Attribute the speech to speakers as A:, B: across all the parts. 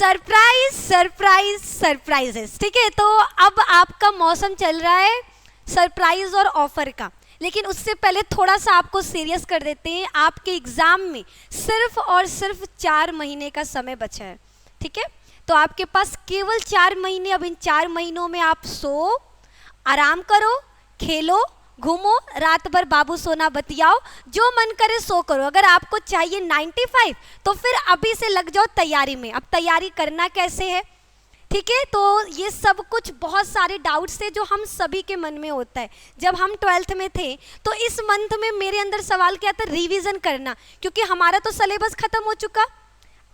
A: Surprise surprise surprises. ठीक है, तो अब आपका मौसम चल रहा है सरप्राइज और ऑफर का, लेकिन उससे पहले थोड़ा सा आपको सीरियस कर देते हैं। आपके एग्जाम में सिर्फ और सिर्फ 4 महीने का समय बचा है। ठीक है, तो आपके पास केवल 4 महीने। अब इन 4 महीनों में आप सो, आराम करो, खेलो, घूमो, रात भर बाबू सोना बतियाओ, जो मन करे सो करो। अगर आपको चाहिए 95 तो फिर अभी से लग जाओ तैयारी में। अब तैयारी करना कैसे है? ठीक है, तो ये सब कुछ बहुत सारे डाउट्स थे जो हम सभी के मन में होता है। जब हम 12th में थे तो इस मंथ में मेरे अंदर सवाल क्या था? रिवीजन करना, क्योंकि हमारा तो सिलेबस खत्म हो चुका।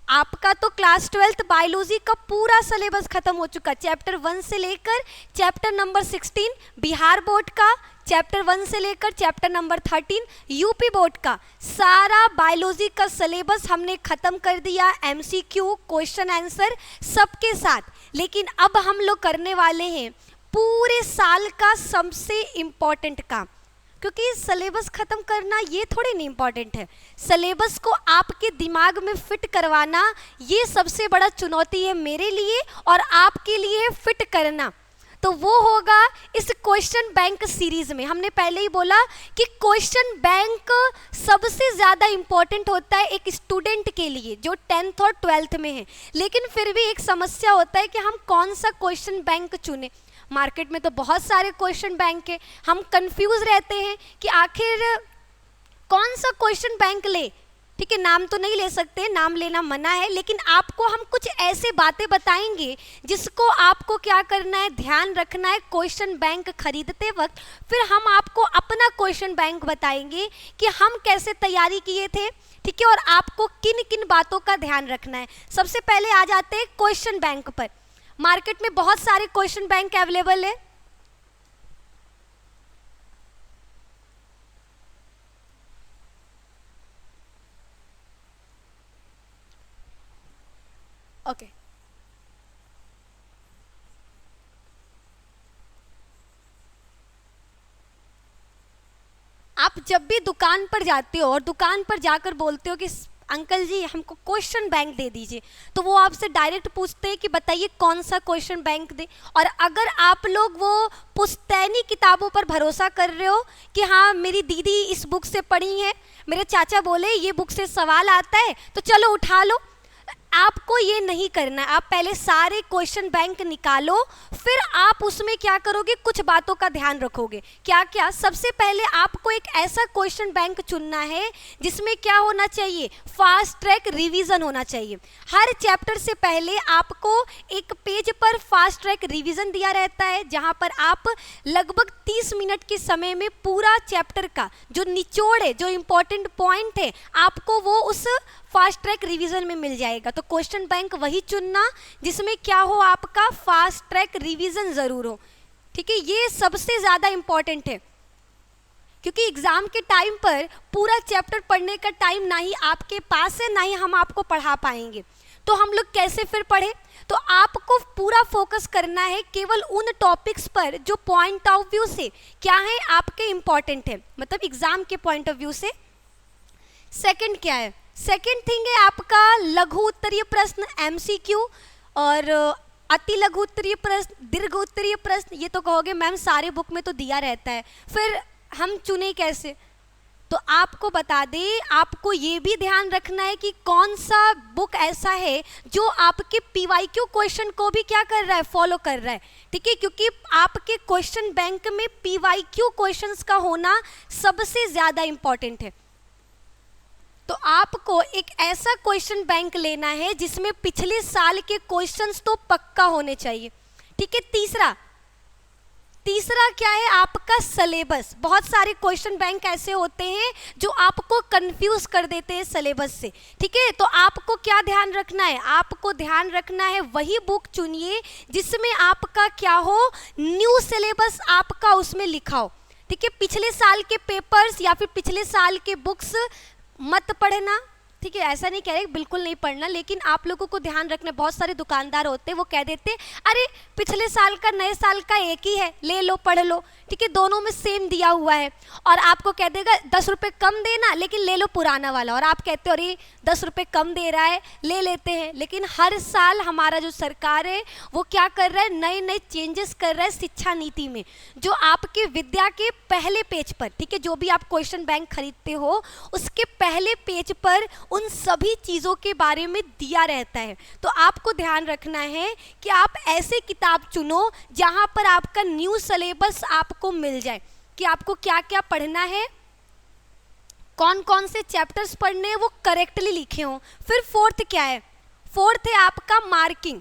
A: आपका तो क्लास 12th बायोलॉजी का पूरा सिलेबस खत्म हो चुका। चैप्टर 1 से लेकर चैप्टर नंबर 16 बिहार बोर्ड का, चैप्टर 1 से लेकर चैप्टर नंबर 13 यूपी बोर्ड का, सारा बायोलॉजी का सिलेबस हमने खत्म कर दिया। एमसीक्यू, क्वेश्चन आंसर सबके साथ। लेकिन अब हम लोग करने वाले हैं पूरे साल का सबसे इम्पॉर्टेंट काम, क्योंकि सिलेबस खत्म करना ये थोड़ी नहीं इम्पॉर्टेंट है। सिलेबस को आपके दिमाग में फिट करवाना ये सबसे बड़ा चुनौती है मेरे लिए और आपके लिए फिट करना। तो वो होगा इस क्वेश्चन बैंक सीरीज में। हमने पहले ही बोला कि क्वेश्चन बैंक सबसे ज़्यादा इम्पॉर्टेंट होता है एक स्टूडेंट के लिए जो 10th और 12th में है। लेकिन फिर भी एक समस्या होता है कि हम कौन सा क्वेश्चन बैंक चुने। मार्केट में तो बहुत सारे क्वेश्चन बैंक है, हम कंफ्यूज रहते हैं कि आखिर कौन सा क्वेश्चन बैंक ले। ठीक है, नाम तो नहीं ले सकते, नाम लेना मना है, लेकिन आपको हम कुछ ऐसे बातें बताएंगे जिसको आपको क्या करना है, ध्यान रखना है क्वेश्चन बैंक खरीदते वक्त। फिर हम आपको अपना क्वेश्चन बैंक बताएंगे कि हम कैसे तैयारी किए थे। ठीक है, और आपको किन किन बातों का ध्यान रखना है। सबसे पहले आ जाते हैं क्वेश्चन बैंक पर। मार्केट में बहुत सारे क्वेश्चन बैंक अवेलेबल है। ओके, आप जब भी दुकान पर जाते हो और दुकान पर जाकर बोलते हो कि अंकल जी हमको क्वेश्चन बैंक दे दीजिए, तो वो आपसे डायरेक्ट पूछते हैं कि बताइए कौन सा क्वेश्चन बैंक दे। और अगर आप लोग वो पुश्तैनी किताबों पर भरोसा कर रहे हो कि हाँ मेरी दीदी इस बुक से पढ़ी है, मेरे चाचा बोले ये बुक से सवाल आता है तो चलो उठा लो, आपको ये नहीं करना है। आप पहले सारे क्वेश्चन बैंक निकालो, फिर आप उसमें क्या करोगे, कुछ बातों का ध्यान रखोगे। क्या क्या? सबसे पहले आपको एक ऐसा क्वेश्चन बैंक चुनना है जिसमें क्या होना चाहिए, फास्ट ट्रैक रिवीजन होना चाहिए। हर चैप्टर से पहले आपको एक पेज पर फास्ट ट्रैक रिवीजन दिया रहता है, जहां पर आप लगभग 30 मिनट के समय में पूरा चैप्टर का जो निचोड़ है, जो इम्पोर्टेंट पॉइंट है, आपको वो उस फास्ट ट्रैक रिवीजन में मिल जाएगा। तो क्वेश्चन बैंक वही चुनना जिसमें क्या हो, आपका फास्ट ट्रैक रिवीजन जरूर हो। ठीक है, ये सबसे ज़्यादा इम्पॉर्टेंट है, क्योंकि एग्जाम के टाइम पर पूरा चैप्टर पढ़ने का टाइम ना ही आपके पास है, ना ही हम आपको पढ़ा पाएंगे। तो हम लोग कैसे फिर पढ़े? तो आपको पूरा फोकस करना है केवल उन टॉपिक्स पर जो पॉइंट ऑफ व्यू से क्या है, आपके इम्पॉर्टेंट है, मतलब एग्जाम के पॉइंट ऑफ व्यू से। सेकंड क्या है? सेकंड थिंग है आपका लघु उत्तरीय प्रश्न, एमसीक्यू, और अति लघु उत्तरीय प्रश्न, दीर्घ उत्तरीय प्रश्न। ये तो कहोगे मैम सारे बुक में तो दिया रहता है, फिर हम चुने कैसे? तो आपको बता दें, आपको ये भी ध्यान रखना है कि कौन सा बुक ऐसा है जो आपके पीवाईक्यू क्वेश्चन को भी क्या कर रहा है, फॉलो कर रहा है। ठीक है, क्योंकि आपके क्वेश्चन बैंक में पीवाईक्यू क्वेश्चंस का होना सबसे ज़्यादा इम्पॉर्टेंट है। तो आपको एक ऐसा क्वेश्चन बैंक लेना है जिसमें पिछले साल के क्वेश्चंस तो पक्का होने चाहिए। ठीक है, तीसरा क्या है, आपका सिलेबस। बहुत सारे क्वेश्चन बैंक ऐसे होते हैं जो आपको कंफ्यूज कर देते हैं सिलेबस से। ठीक है, तो आपको क्या ध्यान रखना है, आपको ध्यान रखना है वही बुक चुनिए जिसमें आपका क्या हो, न्यू सिलेबस आपका उसमें लिखा हो। ठीक है, पिछले साल के पेपर्स या फिर पिछले साल के बुक्स मत पढ़ना, ठीक है, ऐसा नहीं कह रहे बिल्कुल नहीं पढ़ना, लेकिन आप लोगों को ध्यान रखना, बहुत सारे दुकानदार होते हैं वो कह देते अरे पिछले साल का नए साल का एक ही है, ले लो पढ़ लो, ठीक है, दोनों में सेम दिया हुआ है, और आपको कह देगा 10 रुपये कम देना लेकिन ले लो पुराना वाला, और आप कहते हो अरे 10 रुपये कम दे रहा है ले लेते हैं। लेकिन हर साल हमारा जो सरकार है वो क्या कर रहा है, नए नए चेंजेस कर रहा है शिक्षा नीति में, जो आपके विद्या के पहले पेज पर, ठीक है, जो भी आप क्वेश्चन बैंक खरीदते हो उसके पहले पेज पर उन सभी चीज़ों के बारे में दिया रहता है। तो आपको ध्यान रखना है कि आप ऐसे किताब चुनो जहाँ पर आपका न्यू सिलेबस आपको मिल जाए कि आपको क्या क्या पढ़ना है, कौन कौन से चैप्टर्स पढ़ने हैं वो करेक्टली लिखे हों। फिर फोर्थ क्या है, फोर्थ है आपका मार्किंग।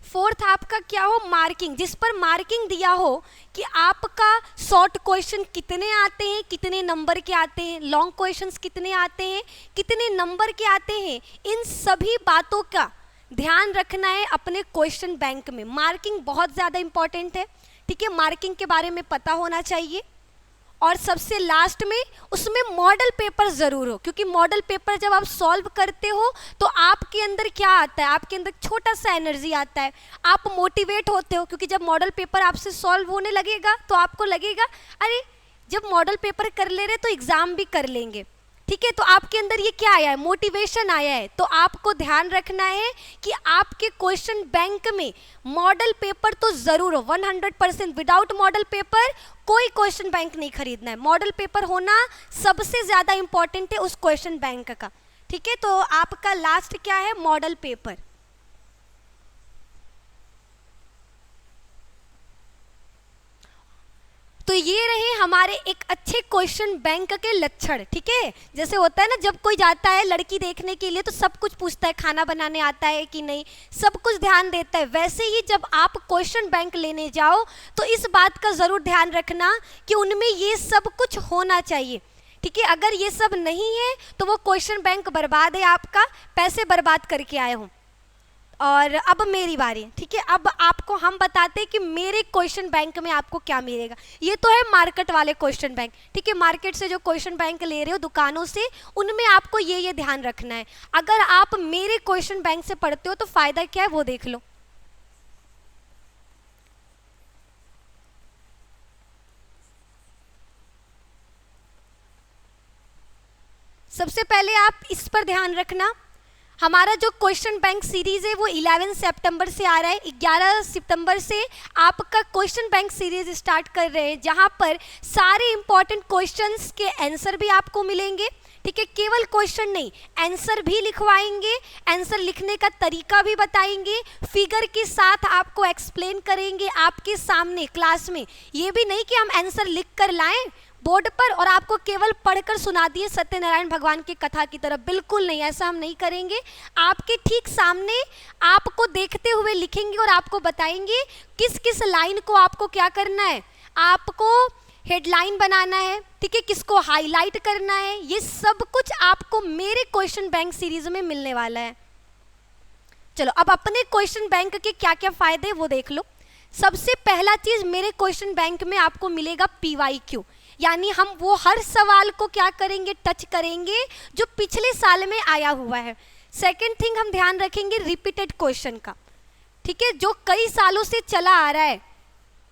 A: फोर्थ आपका क्या हो, मार्किंग, जिस पर मार्किंग दिया हो कि आपका शॉर्ट क्वेश्चन कितने आते हैं, कितने नंबर के आते हैं, लॉन्ग क्वेश्चंस कितने आते हैं, कितने नंबर के आते हैं, इन सभी बातों का ध्यान रखना है अपने क्वेश्चन बैंक में। मार्किंग बहुत ज़्यादा इंपॉर्टेंट है, ठीक है, मार्किंग के बारे में पता होना चाहिए। और सबसे लास्ट में उसमें मॉडल पेपर ज़रूर हो, क्योंकि मॉडल पेपर जब आप सॉल्व करते हो तो आपके अंदर क्या आता है, आपके अंदर छोटा सा एनर्जी आता है, आप मोटिवेट होते हो, क्योंकि जब मॉडल पेपर आपसे सॉल्व होने लगेगा तो आपको लगेगा अरे जब मॉडल पेपर कर ले रहे तो एग्ज़ाम भी कर लेंगे, ठीक है, तो आपके अंदर ये क्या आया है, मोटिवेशन आया है। तो आपको ध्यान रखना है कि आपके क्वेश्चन बैंक में मॉडल पेपर तो ज़रूर हो, 100%। विदाउट मॉडल पेपर कोई क्वेश्चन बैंक नहीं खरीदना है, मॉडल पेपर होना सबसे ज़्यादा इंपॉर्टेंट है उस क्वेश्चन बैंक का, ठीक है। तो आपका लास्ट क्या है, मॉडल पेपर। तो ये रहे हमारे एक अच्छे क्वेश्चन बैंक के लक्षण, ठीक है। जैसे होता है ना, जब कोई जाता है लड़की देखने के लिए तो सब कुछ पूछता है, खाना बनाने आता है कि नहीं, सब कुछ ध्यान देता है। वैसे ही जब आप क्वेश्चन बैंक लेने जाओ तो इस बात का ज़रूर ध्यान रखना कि उनमें ये सब कुछ होना चाहिए, ठीक है। अगर ये सब नहीं है तो वो क्वेश्चन बैंक बर्बाद है, आपका पैसे बर्बाद करके आए हो। और अब मेरी बारी, ठीक है। अब आपको हम बताते हैं कि मेरे क्वेश्चन बैंक में आपको क्या मिलेगा। ये तो है मार्केट वाले क्वेश्चन बैंक, ठीक है, मार्केट से जो क्वेश्चन बैंक ले रहे हो दुकानों से, उनमें आपको ये ध्यान रखना है। अगर आप मेरे क्वेश्चन बैंक से पढ़ते हो तो फ़ायदा क्या है वो देख लो। सबसे पहले आप इस पर ध्यान रखना, हमारा जो क्वेश्चन बैंक सीरीज़ है वो 11 सितंबर से आ रहा है। 11 सितंबर से आपका क्वेश्चन बैंक सीरीज स्टार्ट कर रहे हैं, जहां पर सारे इंपॉर्टेंट क्वेश्चंस के आंसर भी आपको मिलेंगे, ठीक है। केवल क्वेश्चन नहीं, आंसर भी लिखवाएंगे, आंसर लिखने का तरीका भी बताएंगे, फिगर के साथ आपको एक्सप्लेन करेंगे आपके सामने क्लास में। ये भी नहीं कि हम आंसर लिख कर लाएं बोर्ड पर और आपको केवल पढ़कर सुना दिए सत्यनारायण भगवान की कथा की तरह, बिल्कुल नहीं, ऐसा हम नहीं करेंगे। आपके ठीक सामने आपको देखते हुए लिखेंगे और आपको बताएंगे किस किस लाइन को आपको क्या करना है, आपको हेडलाइन बनाना है, ठीक है, किसको हाईलाइट करना है, ये सब कुछ आपको मेरे क्वेश्चन बैंक सीरीज में मिलने वाला है। चलो अब अपने क्वेश्चन बैंक के क्या क्या फायदे वो देख लो। सबसे पहला चीज, मेरे क्वेश्चन बैंक में आपको मिलेगा PYQ, यानी हम वो हर सवाल को क्या करेंगे, टच करेंगे जो पिछले साल में आया हुआ है। सेकंड थिंग हम ध्यान रखेंगे रिपीटेड क्वेश्चन का, ठीक है, जो कई सालों से चला आ रहा है,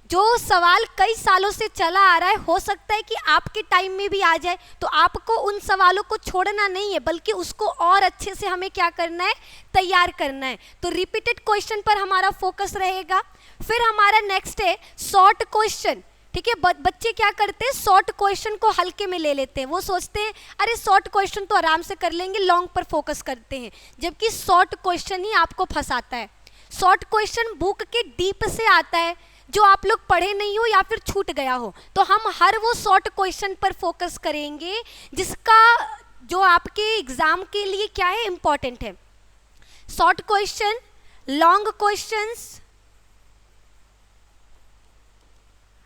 A: जो सवाल कई सालों से चला आ रहा है, हो सकता है कि आपके टाइम में भी आ जाए, तो आपको उन सवालों को छोड़ना नहीं है, बल्कि उसको और अच्छे से हमें क्या करना है, तैयार करना है। तो रिपीटेड क्वेश्चन पर हमारा फोकस रहेगा। फिर हमारा नेक्स्ट है शॉर्ट क्वेश्चन, ठीक है। बच्चे क्या करते हैं, शॉर्ट क्वेश्चन को हल्के में ले लेते हैं, वो सोचते हैं अरे शॉर्ट क्वेश्चन तो आराम से कर लेंगे, लॉन्ग पर फोकस करते हैं, जबकि शॉर्ट क्वेश्चन ही आपको फंसाता है। शॉर्ट क्वेश्चन बुक के डीप से आता है, जो आप लोग पढ़े नहीं हो या फिर छूट गया हो, तो हम हर वो शॉर्ट क्वेश्चन पर फोकस करेंगे जिसका जो आपके एग्जाम के लिए क्या है, इंपॉर्टेंट है। शॉर्ट क्वेश्चन, लॉन्ग क्वेश्चंस,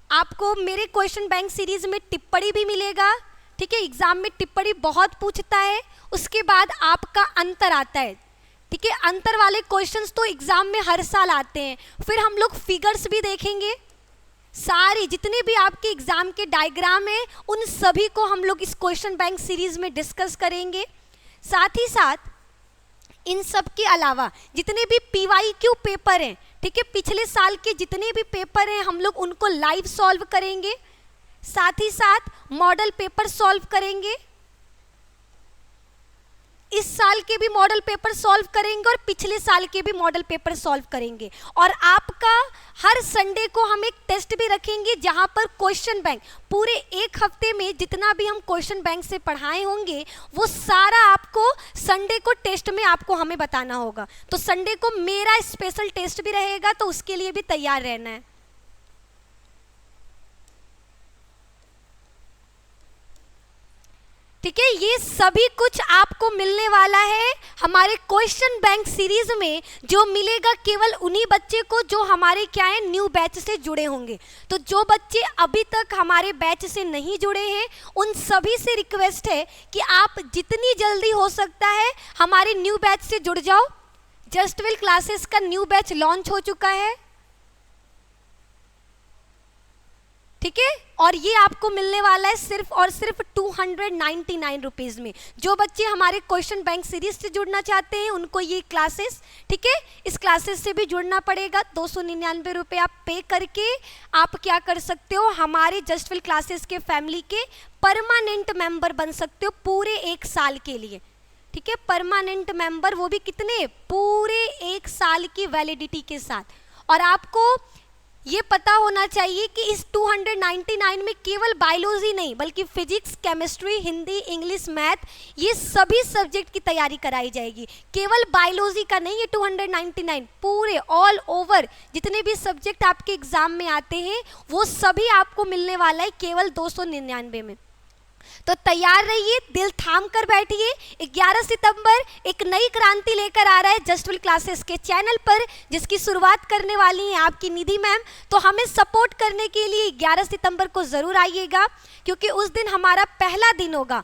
A: आपको मेरे क्वेश्चन बैंक सीरीज में टिप्पणी भी मिलेगा, ठीक है, एग्जाम में टिप्पणी बहुत पूछता है। उसके बाद आपका अंतर आता है, ठीक है, अंतर वाले क्वेश्चंस तो एग्जाम में हर साल आते हैं। फिर हम लोग फिगर्स भी देखेंगे, सारे जितने भी आपके एग्जाम के डायग्राम हैं उन सभी को हम लोग इस क्वेश्चन बैंक सीरीज में डिस्कस करेंगे। साथ ही साथ इन सब के अलावा जितने भी PYQ पेपर हैं, ठीक है, पिछले साल के जितने भी पेपर हैं हम लोग उनको लाइव सॉल्व करेंगे। साथ ही साथ मॉडल पेपर सॉल्व करेंगे, इस साल के भी मॉडल पेपर सॉल्व करेंगे और पिछले साल के भी मॉडल पेपर सॉल्व करेंगे। और आपका हर संडे को हम एक टेस्ट भी रखेंगे जहां पर क्वेश्चन बैंक पूरे एक हफ्ते में जितना भी हम क्वेश्चन बैंक से पढ़ाए होंगे वो सारा आपको संडे को टेस्ट में आपको हमें बताना होगा। तो संडे को मेरा स्पेशल टेस्ट भी रहेगा, तो उसके लिए भी तैयार रहना है। ठीक है, ये सभी कुछ आपको मिलने वाला है हमारे क्वेश्चन बैंक सीरीज में, जो मिलेगा केवल उन्हीं बच्चे को जो हमारे क्या है न्यू बैच से जुड़े होंगे। तो जो बच्चे अभी तक हमारे बैच से नहीं जुड़े हैं उन सभी से रिक्वेस्ट है कि आप जितनी जल्दी हो सकता है हमारे न्यू बैच से जुड़ जाओ। जस्टविल क्लासेस का न्यू बैच लॉन्च हो चुका है, ठीक है, और ये आपको मिलने वाला है सिर्फ और सिर्फ 299 रुपीज़ में। जो बच्चे हमारे क्वेश्चन बैंक सीरीज से जुड़ना चाहते हैं उनको ये क्लासेस, ठीक है, इस क्लासेस से भी जुड़ना पड़ेगा। 299 रुपये आप पे करके आप क्या कर सकते हो, हमारे जस्टविल क्लासेस के फैमिली के परमानेंट मेंबर बन सकते हो पूरे एक साल के लिए। ठीक है, परमानेंट मेंबर, वो भी कितने, पूरे एक साल की वैलिडिटी के साथ। और आपको ये पता होना चाहिए कि इस 299 में केवल बायोलॉजी नहीं बल्कि physics, chemistry, Hindi, English, math, ये सभी सब्जेक्ट की तैयारी कराई जाएगी। केवल बायोलॉजी का नहीं, ये 299 पूरे ऑल ओवर जितने भी सब्जेक्ट आपके एग्जाम में आते हैं वो सभी आपको मिलने वाला है केवल 299 में। तो तैयार रहिए, दिल थाम कर बैठिए। 11 सितंबर एक नई क्रांति लेकर आ रहा है जस्टविल क्लासेस के चैनल पर, जिसकी शुरुआत करने वाली हैं आपकी निधि मैम। तो हमें सपोर्ट करने के लिए 11 सितंबर को ज़रूर आइएगा, क्योंकि उस दिन हमारा पहला दिन होगा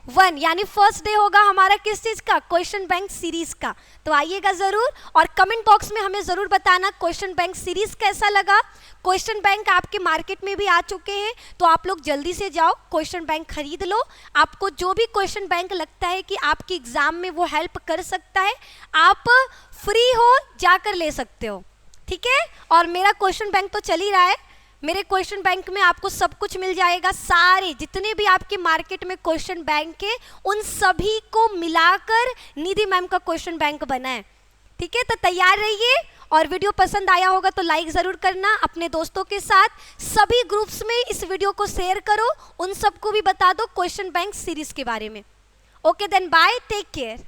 A: #1 यानी फर्स्ट डे होगा हमारा किस चीज़ का, क्वेश्चन बैंक सीरीज़ का। तो आइएगा ज़रूर और कमेंट बॉक्स में हमें ज़रूर बताना क्वेश्चन बैंक सीरीज़ कैसा लगा। क्वेश्चन बैंक आपके मार्केट में भी आ चुके हैं, तो आप लोग जल्दी से जाओ क्वेश्चन बैंक खरीद लो। आपको जो भी क्वेश्चन बैंक लगता है कि आपके एग्ज़ाम में वो हेल्प कर सकता है, आप फ्री हो जाकर ले सकते हो। ठीक है, और मेरा क्वेश्चन बैंक तो चल ही रहा है। मेरे क्वेश्चन बैंक में आपको सब कुछ मिल जाएगा, सारे जितने भी आपके मार्केट में क्वेश्चन बैंक है उन सभी को मिलाकर निधि मैम का क्वेश्चन बैंक बना है। ठीक है, तो तैयार रहिए और वीडियो पसंद आया होगा तो लाइक ज़रूर करना अपने दोस्तों के साथ, सभी ग्रुप्स में इस वीडियो को शेयर करो, उन सबको भी बता दो क्वेश्चन बैंक सीरीज़ के बारे में। Okay then, bye, take care.